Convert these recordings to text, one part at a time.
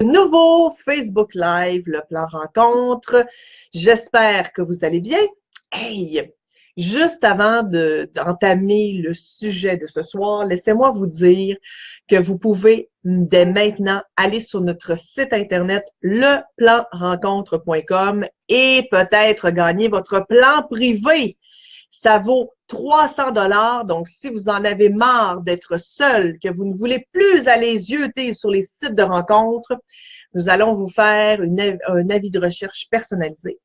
Nouveau Facebook Live, le plan rencontre. J'espère que vous allez bien. Hey, juste avant d'entamer le sujet de ce soir, laissez-moi vous dire que vous pouvez dès maintenant aller sur notre site internet leplanrencontre.com et peut-être gagner votre plan privé. Ça vaut 300 $. Donc, si vous en avez marre d'être seul, que vous ne voulez plus aller zioter sur les sites de rencontres, nous allons vous faire un avis de recherche personnalisé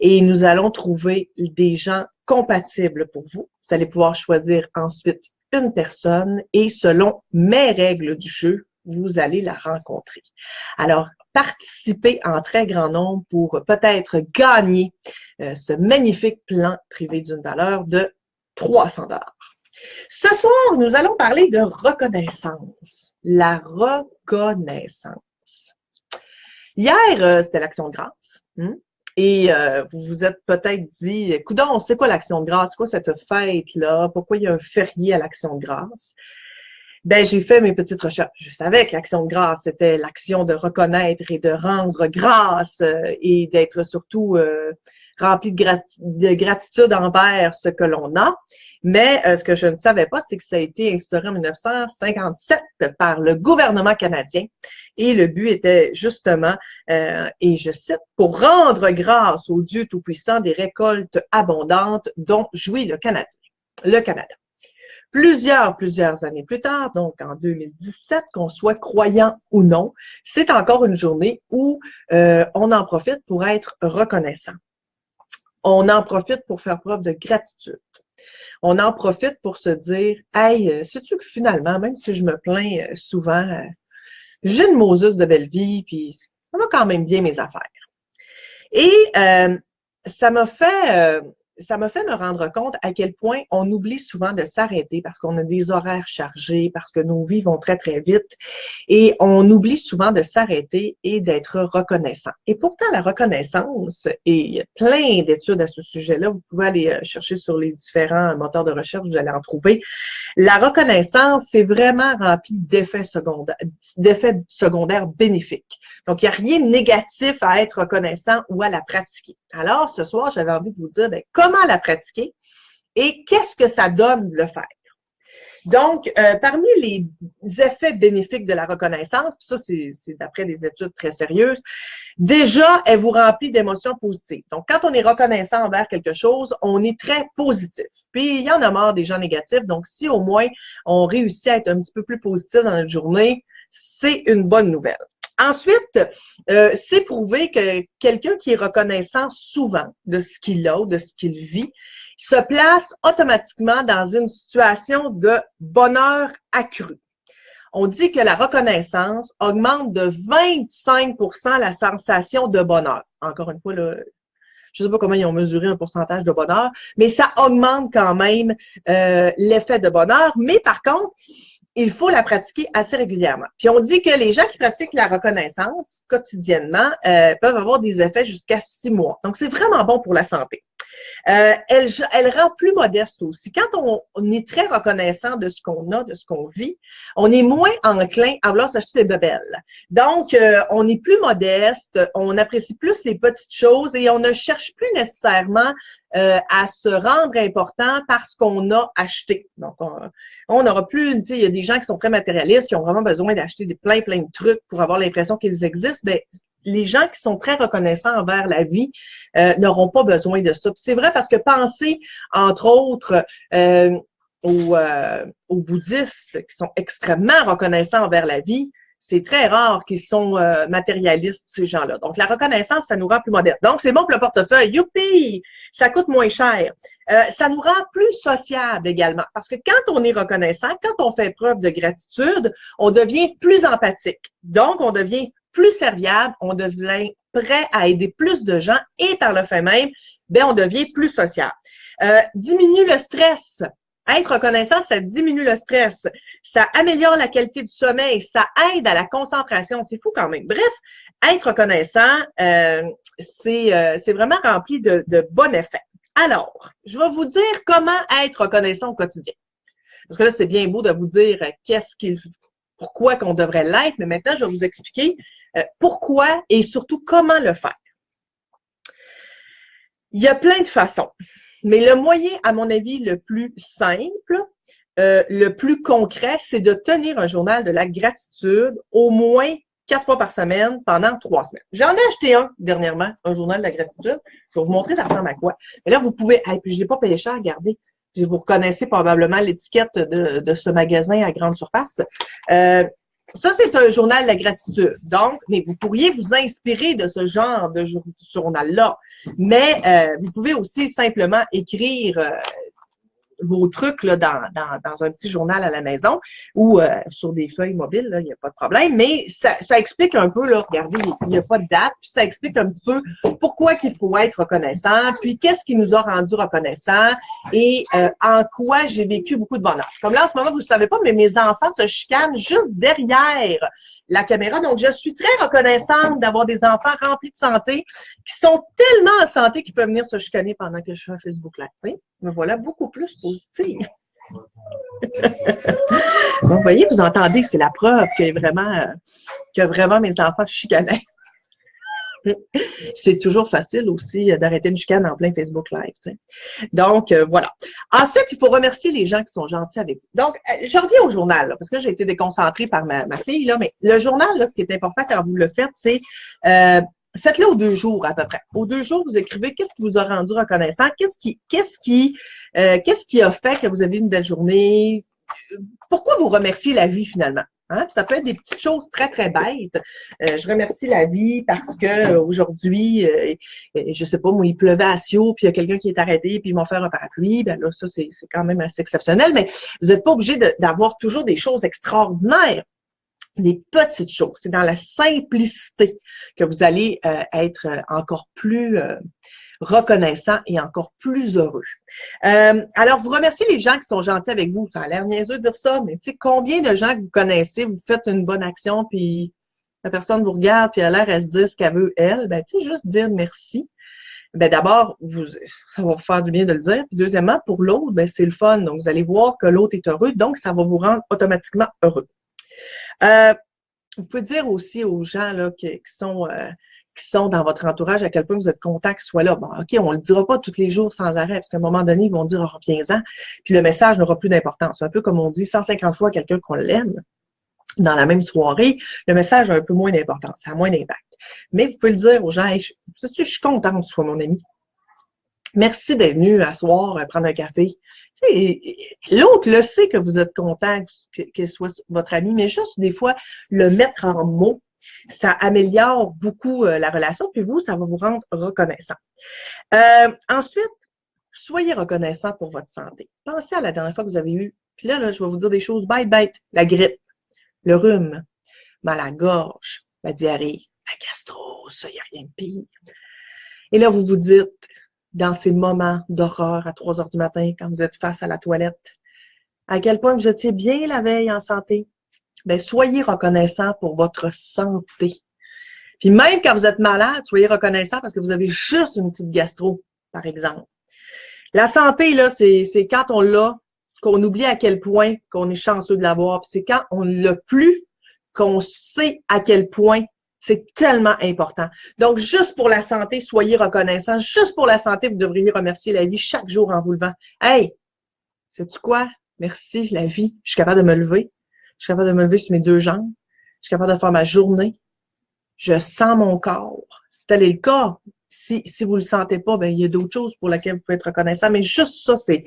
et nous allons trouver des gens compatibles pour vous. Vous allez pouvoir choisir ensuite une personne et selon mes règles du jeu, vous allez la rencontrer. Alors, participez en très grand nombre pour peut-être gagner ce magnifique plan privé d'une valeur de 300 $. Ce soir, nous allons parler de reconnaissance. La reconnaissance. Hier, c'était l'Action de grâce. Et vous vous êtes peut-être dit, coudonc, c'est quoi l'Action de grâce? C'est quoi cette fête-là? Pourquoi il y a un férié à l'Action de grâce? Ben, j'ai fait mes petites recherches. Je savais que l'Action de grâce, c'était l'action de reconnaître et de rendre grâce et d'être surtout rempli de gratitude envers ce que l'on a. Mais ce que je ne savais pas, c'est que ça a été instauré en 1957 par le gouvernement canadien. Et le but était justement, et je cite, pour rendre grâce au Dieu Tout-Puissant des récoltes abondantes dont jouit le Canada. Plusieurs années plus tard, donc en 2017, qu'on soit croyant ou non, c'est encore une journée où on en profite pour être reconnaissant. On en profite pour faire preuve de gratitude. On en profite pour se dire, hey, sais-tu que finalement, même si je me plains souvent, j'ai une Moses de belle vie, puis ça va quand même bien mes affaires. Et ça m'a fait me rendre compte à quel point on oublie souvent de s'arrêter parce qu'on a des horaires chargés, parce que nos vies vont très, très vite et on oublie souvent de s'arrêter et d'être reconnaissant. Et pourtant, la reconnaissance, et il y a plein d'études à ce sujet-là, vous pouvez aller chercher sur les différents moteurs de recherche, vous allez en trouver. La reconnaissance, c'est vraiment rempli d'effets secondaires bénéfiques. Donc, il n'y a rien de négatif à être reconnaissant ou à la pratiquer. Alors, ce soir, j'avais envie de vous dire comment la pratiquer et qu'est-ce que ça donne de le faire. Donc, parmi les effets bénéfiques de la reconnaissance, puis ça, c'est d'après des études très sérieuses, déjà, elle vous remplit d'émotions positives. Donc, quand on est reconnaissant envers quelque chose, on est très positif. Puis, il y en a marre des gens négatifs. Donc, si au moins on réussit à être un petit peu plus positif dans notre journée, c'est une bonne nouvelle. Ensuite, c'est prouvé que quelqu'un qui est reconnaissant souvent de ce qu'il a ou de ce qu'il vit se place automatiquement dans une situation de bonheur accru. On dit que la reconnaissance augmente de 25 % la sensation de bonheur. Encore une fois, là, je ne sais pas comment ils ont mesuré un pourcentage de bonheur, mais ça augmente quand même l'effet de bonheur. Mais par contre, il faut la pratiquer assez régulièrement. Puis on dit que les gens qui pratiquent la reconnaissance quotidiennement peuvent avoir des effets jusqu'à 6 mois. Donc, c'est vraiment bon pour la santé. Elle rend plus modeste aussi. Quand on est très reconnaissant de ce qu'on a, de ce qu'on vit, on est moins enclin à vouloir s'acheter des bebelles. Donc, on est plus modeste, on apprécie plus les petites choses et on ne cherche plus nécessairement à se rendre important parce qu'on a acheté. Donc, on n'aura plus, tu sais, il y a des gens qui sont très matérialistes, qui ont vraiment besoin d'acheter plein de trucs pour avoir l'impression qu'ils existent. Ben, les gens qui sont très reconnaissants envers la vie n'auront pas besoin de ça. Puis c'est vrai parce que pensez, entre autres, aux bouddhistes qui sont extrêmement reconnaissants envers la vie. C'est très rare qu'ils sont matérialistes, ces gens-là. Donc, la reconnaissance, ça nous rend plus modeste. Donc, c'est bon pour le portefeuille. Youpi! Ça coûte moins cher. Ça nous rend plus sociable également. Parce que quand on est reconnaissant, quand on fait preuve de gratitude, on devient plus empathique. Donc, on devient plus serviable, on devient prêt à aider plus de gens et par le fait même, ben, on devient plus sociable. Diminue le stress. Être reconnaissant, ça diminue le stress, ça améliore la qualité du sommeil, ça aide à la concentration. C'est fou quand même. Bref, être reconnaissant, c'est vraiment rempli de bons effets. Alors, je vais vous dire comment être reconnaissant au quotidien. Parce que là, c'est bien beau de vous dire qu'est-ce qu'il pourquoi qu'on devrait l'être, mais maintenant, je vais vous expliquer pourquoi et surtout comment le faire. Il y a plein de façons, mais le moyen, à mon avis, le plus simple, le plus concret, c'est de tenir un journal de la gratitude au moins 4 fois par semaine pendant 3 semaines. J'en ai acheté un dernièrement, un journal de la gratitude. Je vais vous montrer ça ressemble à quoi. Mais là, vous pouvez, puis je l'ai pas payé cher, regardez. Vous reconnaissez probablement l'étiquette de ce magasin à grande surface. Ça, c'est un journal de la gratitude. Donc, mais vous pourriez vous inspirer de ce genre de journal-là. Mais vous pouvez aussi simplement écrire vos trucs là, dans un petit journal à la maison ou sur des feuilles mobiles, il n'y a pas de problème. Mais ça explique un peu, là, regardez, il n'y a pas de date, puis ça explique un petit peu pourquoi qu'il faut être reconnaissant, puis qu'est-ce qui nous a rendu reconnaissants et en quoi j'ai vécu beaucoup de bonheur. Comme là, en ce moment, vous ne le savez pas, mais mes enfants se chicanent juste derrière la caméra. Donc, je suis très reconnaissante d'avoir des enfants remplis de santé qui sont tellement en santé qu'ils peuvent venir se chicaner pendant que je fais un Facebook Live. T'sais. Me voilà beaucoup plus positive. Vous voyez, vous entendez, c'est la preuve que vraiment mes enfants chicanaient. C'est toujours facile aussi d'arrêter une chicane en plein Facebook Live. T'sais. Donc, voilà. Ensuite, il faut remercier les gens qui sont gentils avec vous. Donc, je reviens au journal, là, parce que j'ai été déconcentrée par ma fille, là, mais le journal, là, ce qui est important quand vous le faites, c'est faites-le aux 2 jours à peu près. Aux 2 jours, vous écrivez qu'est-ce qui vous a rendu reconnaissant, qu'est-ce qui a fait que vous avez une belle journée, pourquoi vous remerciez la vie finalement. Hein? Ça peut être des petites choses très, très bêtes. Je remercie la vie parce que aujourd'hui, je sais pas, moi, il pleuvait à Sio, puis il y a quelqu'un qui est arrêté, puis ils m'ont fait un parapluie. Ben là, ça, c'est quand même assez exceptionnel, mais vous n'êtes pas obligé d'avoir toujours des choses extraordinaires. Des petites choses. C'est dans la simplicité que vous allez être encore plus reconnaissant et encore plus heureux. Alors, vous remerciez les gens qui sont gentils avec vous. Ça a l'air niaiseux de dire ça, mais tu sais, combien de gens que vous connaissez, vous faites une bonne action, puis la personne vous regarde, puis elle a l'air à se dire ce qu'elle veut, elle. Ben, tu sais, juste dire merci. Ben, d'abord, ça va vous faire du bien de le dire. Puis deuxièmement, pour l'autre, ben, c'est le fun. Donc, vous allez voir que l'autre est heureux, donc ça va vous rendre automatiquement heureux. Vous pouvez dire aussi aux gens là, qui sont dans votre entourage à quel point vous êtes content qu'ils soient là. Bon, OK, on ne le dira pas tous les jours sans arrêt, parce qu'à un moment donné, ils vont dire « reviens-en », puis le message n'aura plus d'importance. C'est un peu comme on dit 150 fois à quelqu'un qu'on l'aime dans la même soirée, le message a un peu moins d'importance, ça a moins d'impact. Mais vous pouvez le dire aux gens hey, « je suis contente que tu sois mon ami. Merci d'être venu à soir prendre un café. » L'autre le sait que vous êtes content qu'elle soit votre ami, mais juste des fois, le mettre en mots, ça améliore beaucoup la relation, puis vous, ça va vous rendre reconnaissant. Ensuite, soyez reconnaissant pour votre santé. Pensez à la dernière fois que vous avez eu, puis là, je vais vous dire des choses bêtes, la grippe, le rhume, mal à la gorge, la diarrhée, la gastro, ça, il n'y a rien de pire. Et là, vous vous dites, dans ces moments d'horreur à 3 heures du matin, quand vous êtes face à la toilette, à quel point vous étiez bien la veille en santé. Bien, soyez reconnaissant pour votre santé. Puis même quand vous êtes malade, soyez reconnaissant parce que vous avez juste une petite gastro, par exemple. La santé, là, c'est quand on l'a, qu'on oublie à quel point qu'on est chanceux de l'avoir. Puis c'est quand on ne l'a plus qu'on sait à quel point c'est tellement important. Donc, juste pour la santé, soyez reconnaissants. Juste pour la santé, vous devriez remercier la vie chaque jour en vous levant. Hey, sais-tu quoi? Merci, la vie. Je suis capable de me lever. Je suis capable de me lever sur mes 2 jambes. Je suis capable de faire ma journée. Je sens mon corps. Si tel est le cas, si vous ne le sentez pas, ben il y a d'autres choses pour lesquelles vous pouvez être reconnaissant. Mais juste ça, c'est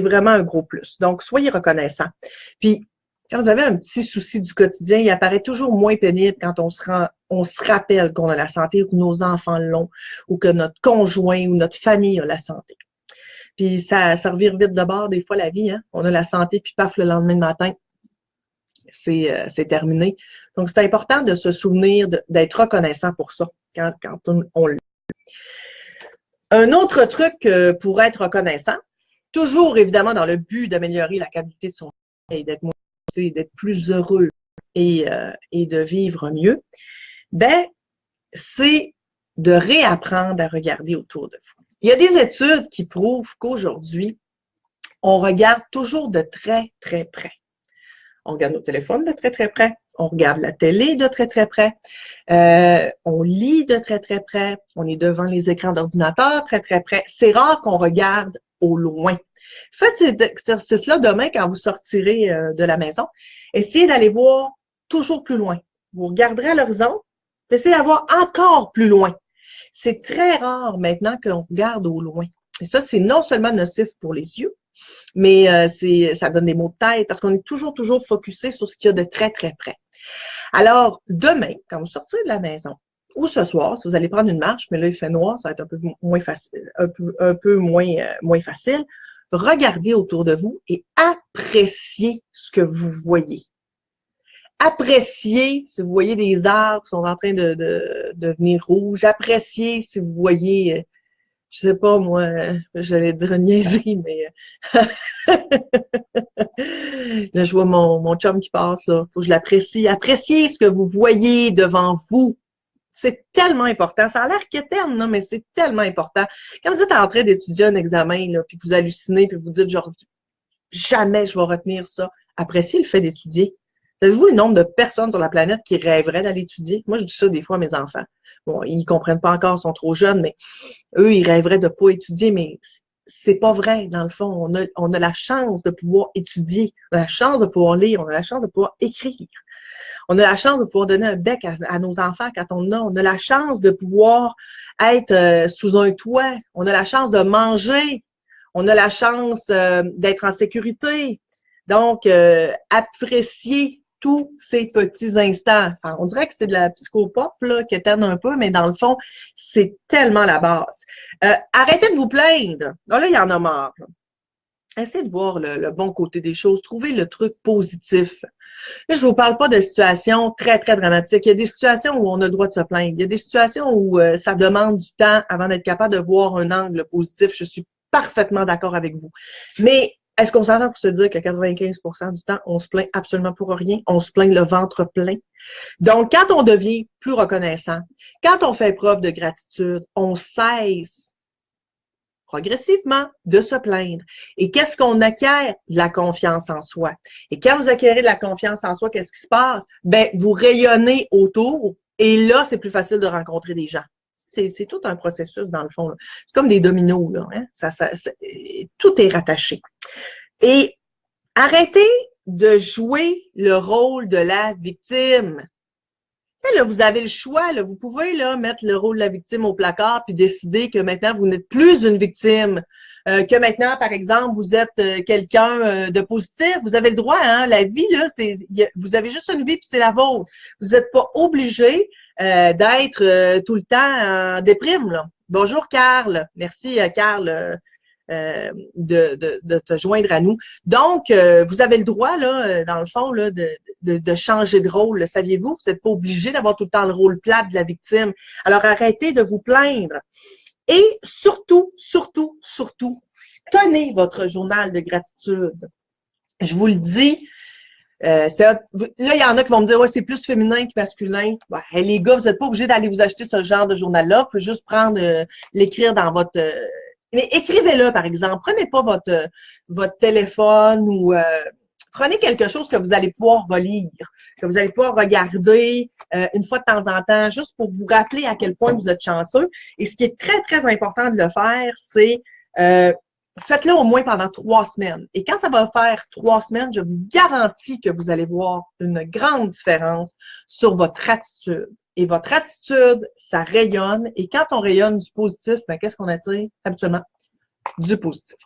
vraiment un gros plus. Donc, soyez reconnaissants. Puis, quand vous avez un petit souci du quotidien, il apparaît toujours moins pénible quand on se rappelle qu'on a la santé ou que nos enfants l'ont ou que notre conjoint ou notre famille a la santé. Puis ça revire vite de bord des fois la vie. Hein? On a la santé, puis paf, le lendemain matin, c'est terminé. Donc, c'est important de se souvenir d'être reconnaissant pour ça quand on l'a. Un autre truc pour être reconnaissant, toujours évidemment dans le but d'améliorer la qualité de son vie et d'être moins d'être plus heureux et de vivre mieux, ben c'est de réapprendre à regarder autour de vous. Il y a des études qui prouvent qu'aujourd'hui, on regarde toujours de très, très près. On regarde nos téléphones de très, très près. On regarde la télé de très, très près. On lit de très, très près. On est devant les écrans d'ordinateur très, très près. C'est rare qu'on regarde au loin. Faites cet exercice-là demain quand vous sortirez de la maison. Essayez d'aller voir toujours plus loin. Vous regarderez à l'horizon, essayez d'avoir encore plus loin. C'est très rare maintenant qu'on regarde au loin. Et ça, c'est non seulement nocif pour les yeux, mais ça donne des maux de tête parce qu'on est toujours focusé sur ce qu'il y a de très, très près. Alors, demain, quand vous sortirez de la maison, ou ce soir, si vous allez prendre une marche, mais là, il fait noir, ça va être un peu moins facile, moins facile, regardez autour de vous et appréciez ce que vous voyez. Appréciez si vous voyez des arbres qui sont en train de devenir rouges. Appréciez si vous voyez, je sais pas moi, j'allais dire une niaiserie, mais là, je vois mon chum qui passe, là. Faut que je l'apprécie. Appréciez ce que vous voyez devant vous. C'est tellement important. Ça a l'air quétaine, non, mais c'est tellement important. Quand vous êtes en train d'étudier un examen, là, puis que vous hallucinez, puis vous dites, genre, jamais je vais retenir ça. Appréciez le fait d'étudier. Savez-vous le nombre de personnes sur la planète qui rêveraient d'aller étudier? Moi, je dis ça des fois à mes enfants. Bon, ils comprennent pas encore, ils sont trop jeunes, mais eux, ils rêveraient de pas étudier, mais c'est pas vrai, dans le fond. On a la chance de pouvoir étudier, on a la chance de pouvoir lire, on a la chance de pouvoir écrire. On a la chance de pouvoir donner un bec à nos enfants quand on a. On a la chance de pouvoir être sous un toit. On a la chance de manger. On a la chance d'être en sécurité. Donc, apprécier tous ces petits instants. On dirait que c'est de la psychopop là, qui éterne un peu, mais dans le fond, c'est tellement la base. Arrêtez de vous plaindre. Là, il y en a marre. Essayez de voir le bon côté des choses. Trouvez le truc positif. Là, je vous parle pas de situations très, très dramatiques. Il y a des situations où on a le droit de se plaindre. Il y a des situations où ça demande du temps avant d'être capable de voir un angle positif. Je suis parfaitement d'accord avec vous. Mais est-ce qu'on s'entend pour se dire que 95% du temps, on se plaint absolument pour rien? On se plaint le ventre plein. Donc, quand on devient plus reconnaissant, quand on fait preuve de gratitude, on cesse progressivement de se plaindre. Et qu'est-ce qu'on acquiert? De la confiance en soi. Et quand vous acquérez de la confiance en soi, qu'est-ce qui se passe? Ben, vous rayonnez autour et là, c'est plus facile de rencontrer des gens. C'est tout un processus dans le fond. C'est comme des dominos, là. Hein? Tout est rattaché. Et arrêtez de jouer le rôle de la victime. Tu sais, là, vous avez le choix, là, vous pouvez là, mettre le rôle de la victime au placard puis décider que maintenant, vous n'êtes plus une victime. Que maintenant, par exemple, vous êtes quelqu'un de positif. Vous avez le droit, hein? La vie, là, vous avez juste une vie puis c'est la vôtre. Vous n'êtes pas obligé d'être tout le temps en déprime, là. Bonjour, Carl. Merci, Carl. De te joindre à nous. Donc, vous avez le droit, là, dans le fond, là, de changer de rôle. Saviez-vous? Vous n'êtes pas obligé d'avoir tout le temps le rôle plat de la victime. Alors, arrêtez de vous plaindre. Et surtout, tenez votre journal de gratitude. Je vous le dis, là, il y en a qui vont me dire, ouais, c'est plus féminin que masculin. Ben, les gars, vous n'êtes pas obligés d'aller vous acheter ce genre de journal-là. Vous pouvez juste prendre, l'écrire dans votre... mais écrivez-le, par exemple. Prenez pas votre téléphone ou prenez quelque chose que vous allez pouvoir relire, que vous allez pouvoir regarder une fois de temps en temps, juste pour vous rappeler à quel point vous êtes chanceux. Et ce qui est très, très important de le faire, c'est faites-le au moins pendant 3 semaines. Et quand ça va faire 3 semaines, je vous garantis que vous allez voir une grande différence sur votre attitude. Et votre attitude, ça rayonne. Et quand on rayonne du positif, ben, qu'est-ce qu'on attire habituellement? Du positif.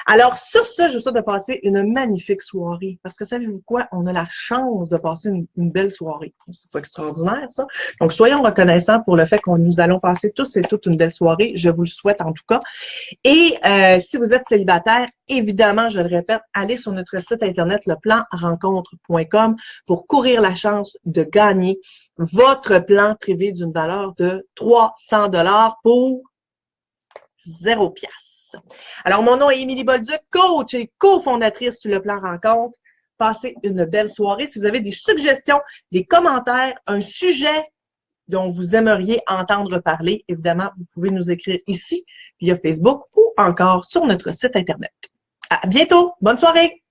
Alors, sur ce, je vous souhaite de passer une magnifique soirée. Parce que savez-vous quoi? On a la chance de passer une belle soirée. C'est pas extraordinaire, ça. Donc, soyons reconnaissants pour le fait que nous allons passer tous et toutes une belle soirée. Je vous le souhaite en tout cas. Et si vous êtes célibataire, évidemment, je le répète, allez sur notre site internet leplanrencontre.com pour courir la chance de gagner votre plan privé d'une valeur de 300 $ pour 0 piastre. Alors, mon nom est Émilie Bolduc, coach et cofondatrice sur Le Plan Rencontre. Passez une belle soirée. Si vous avez des suggestions, des commentaires, un sujet dont vous aimeriez entendre parler, évidemment, vous pouvez nous écrire ici, via Facebook ou encore sur notre site Internet. À bientôt! Bonne soirée!